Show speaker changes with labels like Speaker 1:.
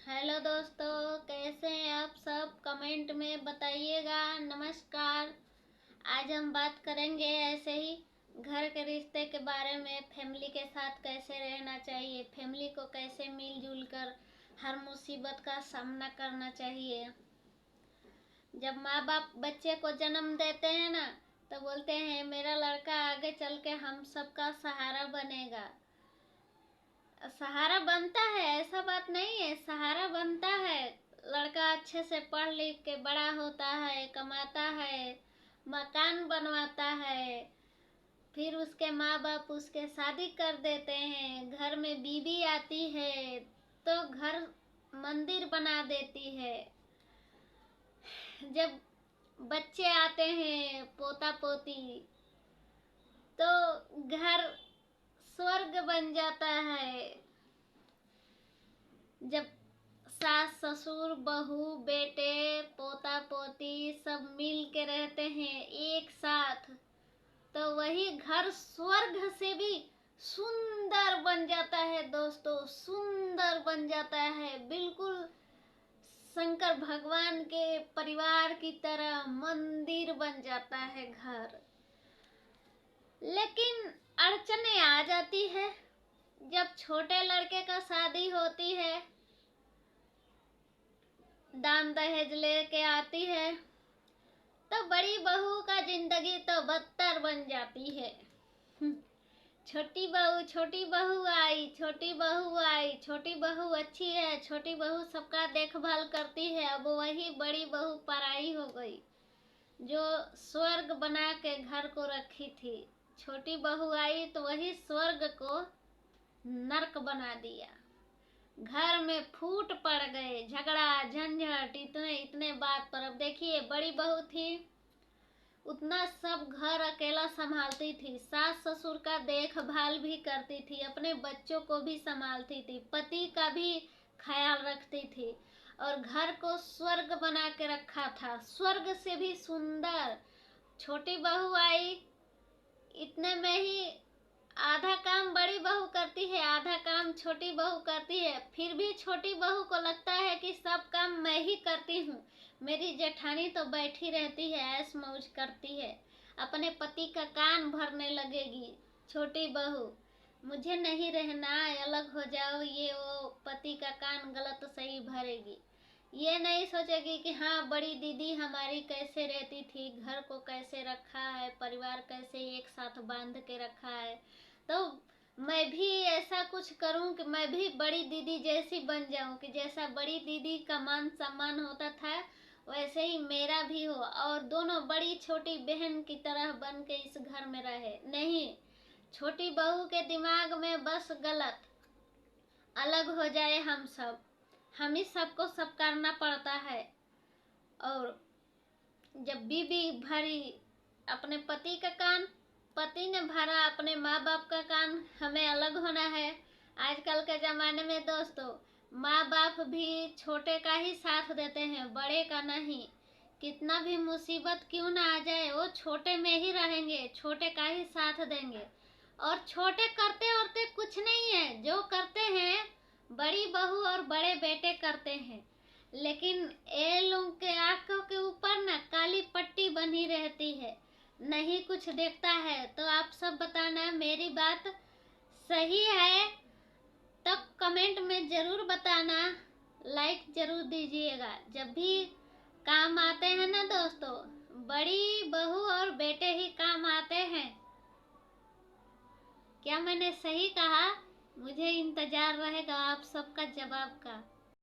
Speaker 1: Hello दोस्तों, कैसे हैं आप सब? कमेंट में बताइएगा। नमस्कार। आज हम बात करेंगे ऐसे ही घर के रिश्ते के बारे में। फैमिली के साथ कैसे रहना चाहिए, फैमिली को कैसे मिलजुल कर हर मुसीबत का सामना करना चाहिए। जब माँ बाप बच्चे को जन्म देते हैं ना, तो बोलते हैं मेरा लड़का आगे चल के हम सबका सहारा बनेगा। सहारा बनता है, ऐसा बात नहीं है, सहारा बनता है। लड़का अच्छे से पढ़ लिख के बड़ा होता है, कमाता है, मकान बनवाता है, फिर उसके माँ बाप उसके शादी कर देते हैं, घर में बीवी आती है तो घर मंदिर बना देती है। जब बच्चे आते हैं, पोता पोती, तो घर स्वर्ग बन जाता है। जब सास ससुर बहू बेटे पोता पोती सब मिल के रहते हैं एक साथ, तो वही घर स्वर्ग से भी सुंदर बन जाता है दोस्तों, सुंदर बन जाता है। बिल्कुल शंकर भगवान के परिवार की तरह मंदिर बन जाता है घर। लेकिन अड़चने आ जाती है। जब छोटे लड़के का शादी होती है, दान दहेज लेके आती है, तो बड़ी बहू का जिंदगी तो बदतर बन जाती है। छोटी बहू आई, छोटी बहू आई, छोटी बहू अच्छी है, छोटी बहू सबका देखभाल करती है। अब वही बड़ी बहू पराई हो गई, जो स्वर्ग बना के घर को रखी थी। छोटी बहू आई तो वही स्वर्ग को नरक बना दिया। घर में फूट पड़ गए, झगड़ा झंझट, इतने इतने बात पर। अब देखिए, बड़ी बहू थी, उतना सब घर अकेला संभालती थी, सास ससुर का देखभाल भी करती थी, अपने बच्चों को भी संभालती थी, पति का भी ख्याल रखती थी, और घर को स्वर्ग बना के रखा था, स्वर्ग से भी सुंदर। छोटी बहू आई, इतने में ही आधा काम बड़ी बहू करती है, आधा काम छोटी बहू करती है। फिर भी छोटी बहू को लगता है कि सब काम मैं ही करती हूँ, मेरी जेठानी तो बैठी रहती है, ऐश मौज करती है, अपने पति का कान भरने लगेगी छोटी बहू। मुझे नहीं रहना, अलग हो जाओ, ये वो, पति का कान गलत सही भरेगी। ये नहीं सोचेगी कि हाँ, बड़ी दीदी हमारी कैसे रहती थी, घर को कैसे रखा है, परिवार कैसे एक साथ बांध के रखा है, तो मैं भी ऐसा कुछ करूं कि मैं भी बड़ी दीदी जैसी बन जाऊं, कि जैसा बड़ी दीदी का मान सम्मान होता था वैसे ही मेरा भी हो, और दोनों बड़ी छोटी बहन की तरह बन के इस घर में रहे। नहीं, छोटी बहू के दिमाग में बस गलत, अलग हो जाए हम सब, हम ही सबको सब करना पड़ता है। और जब बीबी भरी अपने पति का कान, पति ने भरा अपने माँ बाप का कान, हमें अलग होना है। आजकल के जमाने में दोस्तों, माँ बाप भी छोटे का ही साथ देते हैं, बड़े का नहीं। कितना भी मुसीबत क्यों ना आ जाए, वो छोटे में ही रहेंगे, छोटे का ही साथ देंगे। और छोटे करते वरते कुछ नहीं है, जो करते हैं बड़ी बहू और बड़े बेटे करते हैं। लेकिन ये लोग के आंखों के ऊपर ना काली पट्टी बनी रहती है, नहीं कुछ देखता है। तो आप सब बताना मेरी बात सही है तो कमेंट में जरूर बताना, लाइक जरूर दीजिएगा। जब भी काम आते हैं ना दोस्तों, बड़ी बहू और बेटे ही काम आते हैं। क्या मैंने सही कहा? मुझे इंतजार रहेगा आप सबका जवाब का।